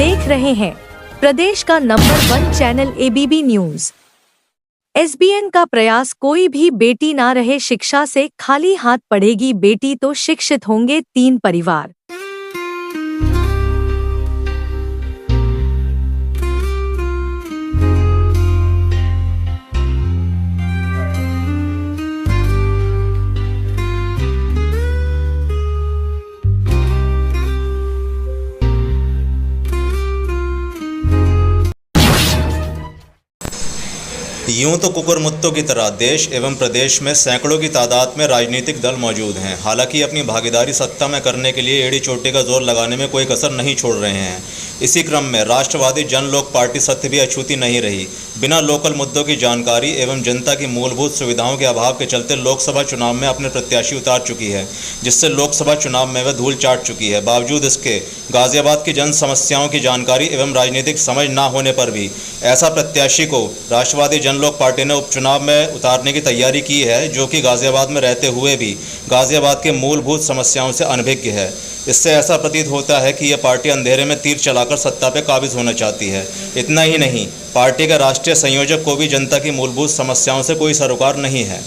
देख रहे हैं प्रदेश का number 1 channel ABP news. SBN का प्रयास, कोई भी बेटी ना रहे शिक्षा से खाली हाथ पढ़ेगी बेटी तो शिक्षित होंगे 3 परिवार। यूं तो कुकुरमुत्तों की तरह देश एवं प्रदेश में सैकड़ों की तादाद में राजनीतिक दल मौजूद हैं। हालांकि अपनी भागीदारी सत्ता में करने के लिए एड़ी चोटी का जोर लगाने में कोई कसर नहीं छोड़ रहे हैं। इसी क्रम में राष्ट्रवादी जन लोक पार्टी सत्य भी अछूती नहीं रही। बिना लोकल मुद्दों की जानकारी एवं जनता की मूलभूत सुविधाओं के अभाव के चलते लोकसभा चुनाव में अपने प्रत्याशी उतार चुकी है, जिससे लोकसभा चुनाव में वह धूल चाट चुकी है। बावजूद इसके गाजियाबाद की जन समस्याओं की जानकारी एवं राजनीतिक समझ ना होने पर भी ऐसा प्रत्याशी को राष्ट्रवादी जन लोक पार्टी ने उपचुनाव में उतारने की तैयारी की है, जो कि गाजियाबाद में रहते हुए भी गाजियाबाद के मूलभूत समस्याओं से अनभिज्ञ है। इससे ऐसा प्रतीत होता है कि यह पार्टी अंधेरे में तीर चलाकर सत्ता पर काबिज होना चाहती है। इतना ही नहीं, पार्टी के राष्ट्रीय संयोजक को भी जनता की मूलभूत समस्याओं से कोई सरोकार नहीं है।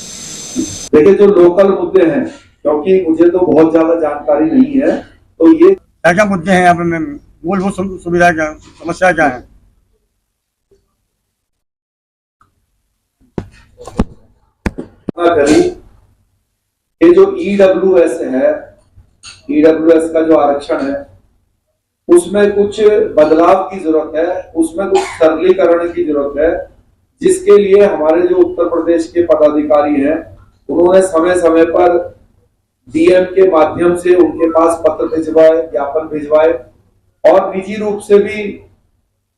देखिए, जो लोकल मुद्दे हैं, क्योंकि मुझे तो बहुत ज्यादा जानकारी नहीं है, तो ये क्या मुद्दे हैं यहाँ पे, मूलभूत सुविधा क्या, समस्या क्या है? ये जो ईडब्ल्यूएस है, ईडब्ल्यूएस का जो आरक्षण है, उसमें कुछ बदलाव की जरूरत है, उसमें कुछ सरलीकरण की जरूरत है, जिसके लिए हमारे जो उत्तर प्रदेश के पदाधिकारी हैं, उन्होंने समय समय पर डीएम के माध्यम से उनके पास पत्र भिजवाए, ज्ञापन भिजवाए, और निजी रूप से भी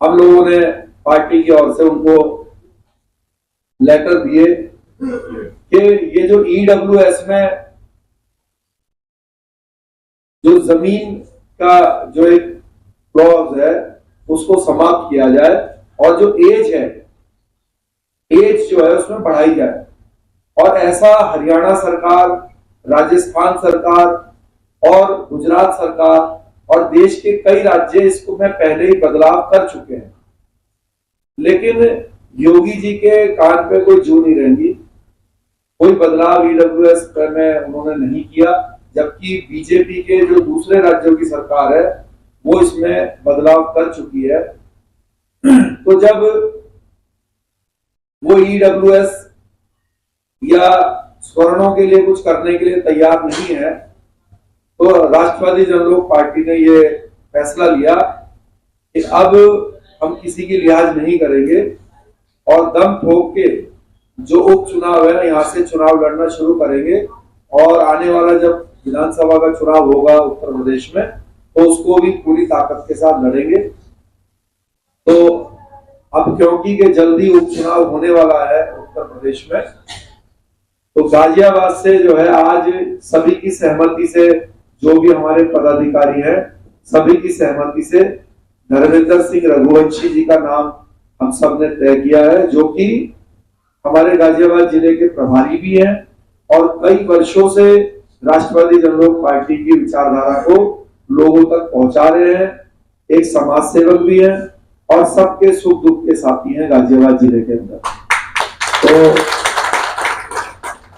हम लोगों ने पार्टी की ओर से उनको लेटर दिए कि ये जो ईडब्ल्यूएस में जो जमीन का जो एक क्लॉज है उसको समाप्त किया जाए, और जो एज है, एज जो है उसमें बढ़ाई जाए। और ऐसा हरियाणा सरकार, राजस्थान सरकार और गुजरात सरकार और देश के कई राज्य इसको में पहले ही बदलाव कर चुके हैं, लेकिन योगी जी के कान पे कोई जू नहीं रहेंगी। कोई बदलाव ईडब्ल्यूएस में उन्होंने नहीं किया, जबकि बीजेपी के जो दूसरे राज्यों की सरकार है वो इसमें बदलाव कर चुकी है। तो जब वो ईडब्ल्यूएस या स्वर्णों के लिए कुछ करने के लिए तैयार नहीं है, तो राष्ट्रवादी जन लोक पार्टी ने ये फैसला लिया कि अब हम किसी की लिहाज नहीं करेंगे और दम ठोक के जो उपचुनाव है यहाँ से चुनाव लड़ना शुरू करेंगे, और आने वाला जब विधानसभा का चुनाव होगा उत्तर प्रदेश में, तो उसको भी पूरी ताकत के साथ लड़ेंगे। तो अब क्योंकि के जल्दी उपचुनाव होने वाला है उत्तर प्रदेश में, तो गाजियाबाद से जो है आज सभी की सहमति से, जो भी हमारे पदाधिकारी हैं, सभी की सहमति से धर्मेंद्र सिंह रघुवंशी जी का नाम हम सब ने तय किया है, जो कि हमारे गाजियाबाद जिले के प्रभारी भी हैं और कई वर्षों से राष्ट्रवादी जन लोक पार्टी की विचारधारा को लोगों तक पहुंचा रहे हैं। एक समाज सेवक भी हैं और सबके सुख दुख के साथी हैं गाजियाबाद जिले के अंदर। तो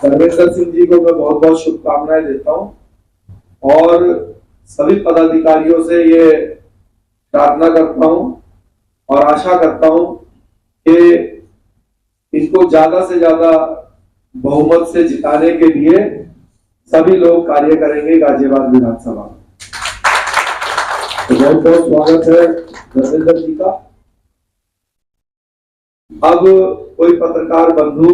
धर्मेंद्र सिंह जी को मैं बहुत बहुत शुभकामनाएं देता हूं और सभी पदाधिकारियों से ये प्रार्थना करता हूं और आशा करता हूं कि इनको ज्यादा से ज्यादा बहुमत से जिताने के लिए सभी लोग कार्य करेंगे गाजियाबाद विधानसभा में। तो बहुत बहुत स्वागत है धर्मेंद्र जी का। अब कोई पत्रकार बंधु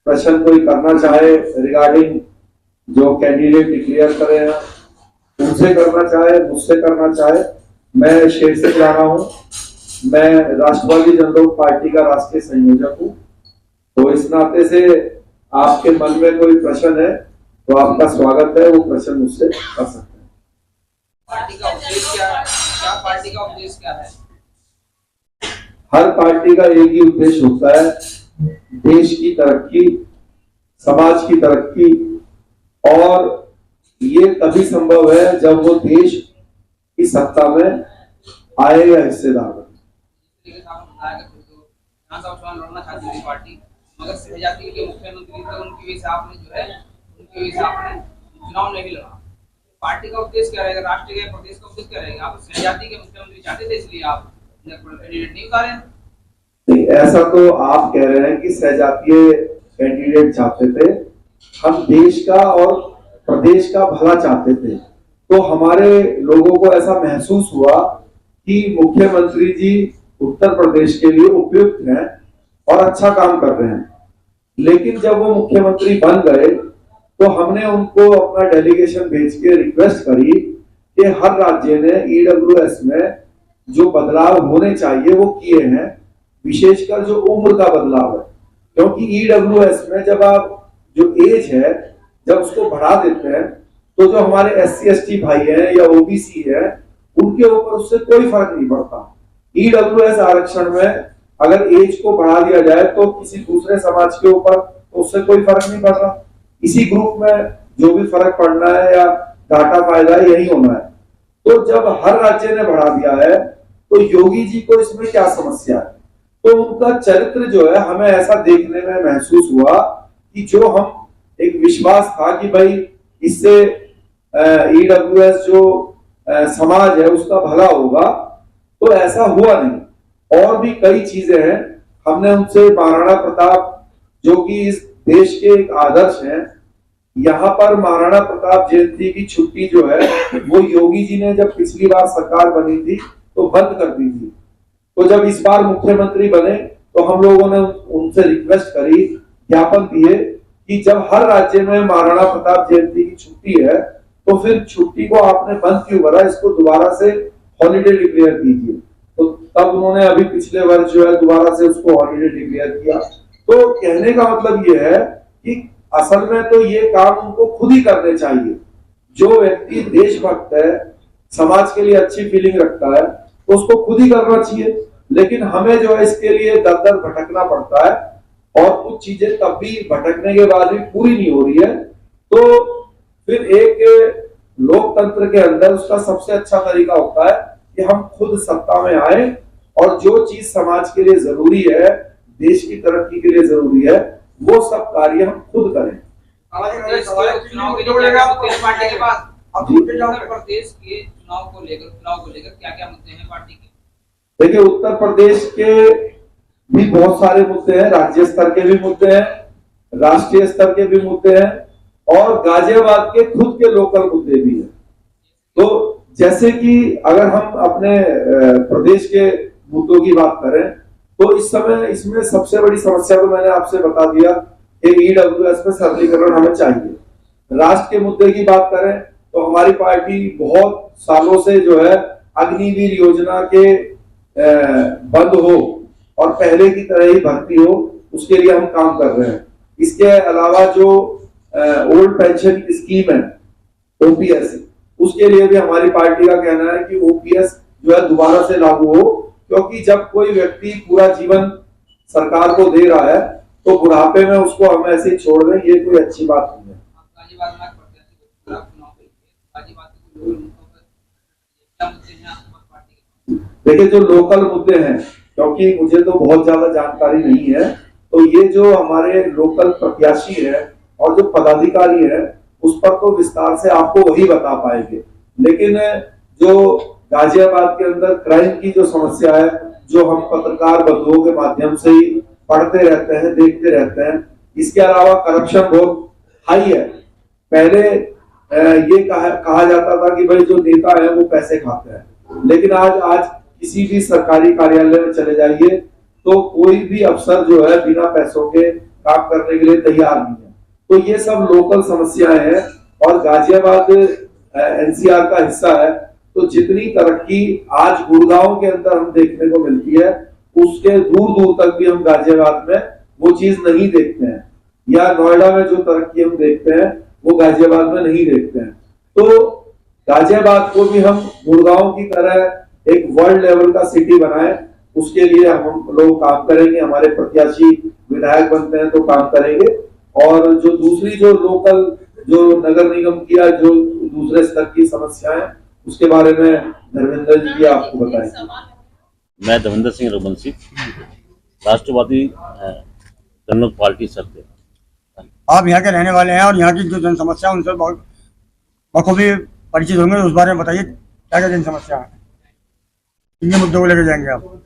प्रश्न कोई करना चाहे रिगार्डिंग जो कैंडिडेट डिक्लेयर करे हैं, उनसे करना चाहे, मुझसे करना चाहे, मैं शेर से जा रहा हूं। मैं राष्ट्रवादी जन लोक पार्टी का राष्ट्रीय संयोजक हूं, तो इस नाते से आपके मन में कोई प्रश्न है तो आपका स्वागत है, वो प्रश्न मुझसे कर सकते हैं। पार्टी का उद्देश्य क्या पार्टी का उद्देश्य क्या है? हर पार्टी का एक ही उद्देश्य होता है, देश की तरक्की, समाज की तरक्की, और ये तभी संभव है जब वो देश की सत्ता में आए या हिस्सेदार बने। तरीके से आपने बताया कि तो विधानसभा चुनाव लड़ना चाहती थी पार्टी, मगर सहजाति के मुख्यमंत्री थे, उनकी वजह से आपने जो है चुनाव नहीं लड़ा। पार्टी का उद्देश्य क्या रहेगा, राष्ट्र के प्रदेश का उद्देश्य क्या रहेगा? आप सहजाति के मुख्यमंत्री चाहते थे, इसलिए आप कैंडिडेट नहीं उतारे। नहीं, ऐसा तो आप कह रहे हैं कि सहजातीय कैंडिडेट चाहते थे। हम देश का और प्रदेश का भला चाहते थे, तो हमारे लोगों को ऐसा महसूस हुआ कि मुख्यमंत्री जी उत्तर प्रदेश के लिए उपयुक्त हैं और अच्छा काम कर रहे हैं। लेकिन जब वो मुख्यमंत्री बन गए तो हमने उनको अपना डेलीगेशन भेज के रिक्वेस्ट करी कि हर राज्य ने ईडब्ल्यूएस में जो बदलाव होने चाहिए वो किए हैं, विशेषकर जो उम्र का बदलाव है। क्योंकि ईडब्ल्यूएस में जब आप जो एज है जब उसको बढ़ा देते हैं तो जो हमारे SC/ST भाई हैं या OBC है उनके ऊपर उससे कोई फर्क नहीं पड़ता। ईडब्ल्यूएस आरक्षण में अगर एज को बढ़ा दिया जाए तो किसी दूसरे समाज के ऊपर उससे कोई फर्क नहीं पड़ रहा। इसी ग्रुप में जो भी फर्क पड़ना है या घाटा फायदा यही होना है। तो जब हर राज्य ने बढ़ा दिया है तो योगी जी को इसमें क्या समस्या है? तो उनका चरित्र जो है हमें ऐसा देखने में महसूस हुआ कि जो हम एक विश्वास था कि भाई इससे ईडब्ल्यूएस जो समाज है उसका भला होगा, तो ऐसा हुआ नहीं। और भी कई चीजें हैं। हमने उनसे महाराणा प्रताप जो कि इस देश के एक आदर्श हैं, यहाँ पर महाराणा प्रताप जयंती की छुट्टी जो है वो योगी जी ने जब पिछली बार सरकार बनी थी तो बंद कर दी थी। तो जब इस बार मुख्यमंत्री बने तो हम लोगों ने उनसे रिक्वेस्ट करी, ज्ञापन दिए कि जब हर राज्य में महाराणा प्रताप जयंती की छुट्टी है तो फिर छुट्टी को आपने बंद क्यों करा, इसको दोबारा से हॉलिडे डिक्लेयर कीजिए। तो तब उन्होंने अभी पिछले वर्ष जो है दोबारा से उसको हॉलिडे डिक्लेयर किया। तो कहने का मतलब ये है कि असल में तो ये काम उनको खुद ही करने चाहिए। जो व्यक्ति देशभक्त है, समाज के लिए अच्छी फीलिंग रखता है, तो उसको खुद ही करना चाहिए। लेकिन हमें जो है इसके लिए दर दर भटकना पड़ता है और कुछ चीजें तब भी भटकने के बाद भी पूरी नहीं हो रही है। तो फिर एक लोकतंत्र के अंदर उसका सबसे अच्छा तरीका होता है कि हम खुद सत्ता में आए और जो चीज समाज के लिए जरूरी है, देश की तरक्की के लिए जरूरी है, वो सब कार्य हम खुद करें। चुनाव के पार्टी के पास उत्तर प्रदेश के चुनाव को लेकर क्या-क्या मुद्दे हैं पार्टी के? देखिए, उत्तर प्रदेश के भी बहुत सारे मुद्दे हैं, राज्य स्तर के भी मुद्दे हैं, राष्ट्रीय स्तर के भी मुद्दे हैं और गाजियाबाद के खुद के लोकल मुद्दे भी हैं। तो जैसे कि अगर हम अपने प्रदेश के मुद्दों की बात करें तो इस समय इसमें सबसे बड़ी समस्या तो मैंने आपसे बता दिया कि ईडब्ल्यूएस में सरलीकरण हमें चाहिए। राष्ट्र के मुद्दे की बात करें तो हमारी पार्टी बहुत सालों से जो है अग्निवीर योजना के बंद हो और पहले की तरह ही भर्ती हो, उसके लिए हम काम कर रहे हैं। इसके अलावा जो ओल्ड पेंशन स्कीम है OPS, उसके लिए भी हमारी पार्टी का कहना है कि OPS जो है दोबारा से लागू हो, क्योंकि जब कोई व्यक्ति पूरा जीवन सरकार को दे रहा है तो बुढ़ापे में उसको हम ऐसे ही छोड़ दें, ये कोई अच्छी बात नहीं है। देखिए, जो लोकल मुद्दे हैं, क्योंकि मुझे तो बहुत ज्यादा जानकारी नहीं है, तो ये जो हमारे लोकल प्रत्याशी है और जो पदाधिकारी है उस पर तो विस्तार से आपको वही बता पाएंगे। लेकिन जो गाजियाबाद के अंदर क्राइम की जो समस्या है, जो हम पत्रकार बंधुओं के माध्यम से ही पढ़ते रहते हैं, देखते रहते हैं, इसके अलावा करप्शन बहुत हाई है। पहले ये कहा जाता था कि भाई जो नेता है वो पैसे खाते हैं, लेकिन आज किसी भी सरकारी कार्यालय में चले जाइए तो कोई भी अफसर जो है बिना पैसों के काम करने के लिए तैयार नहीं है। तो ये सब लोकल समस्याएं हैं और गाजियाबाद NCR का हिस्सा है, तो जितनी तरक्की आज गुड़गांव के अंदर हम देखने को मिलती है उसके दूर दूर तक भी हम गाजियाबाद में वो चीज नहीं देखते हैं, या नोएडा में जो तरक्की हम देखते हैं वो गाजियाबाद में नहीं देखते हैं। तो गाजियाबाद को भी हम गुड़गांव की तरह एक वर्ल्ड लेवल का सिटी बनाए, उसके लिए हम लोग काम करेंगे। हमारे प्रत्याशी विधायक बनते हैं तो काम करेंगे। और जो दूसरी जो लोकल जो नगर निगम की या जो दूसरे स्तर की समस्याएं उसके बारे में धर्मेंद्र जी आपको बताएं। मैं धर्मेंद्र सिंह रघुवंशी, राष्ट्रवादी जनलोक पार्टी सत्य। आप यहाँ के रहने वाले हैं और यहाँ की जो जन समस्या है उनसे बहुत बखूबी परिचित होंगे, उस बारे में बताइए क्या क्या जन समस्या है, किन मुद्दों को लेकर जाएंगे आप?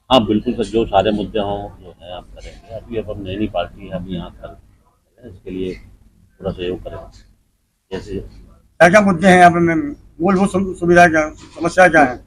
हाँ बिल्कुल सर, जो सारे मुद्दे हों जो है आप करेंगे। अभी अब हम नई पार्टी है, अभी यहाँ कर इसके लिए पूरा सहयोग करेंगे। जैसे क्या क्या मुद्दे हैं यहाँ पे, मूलभूत सुविधा क्या, समस्या क्या है?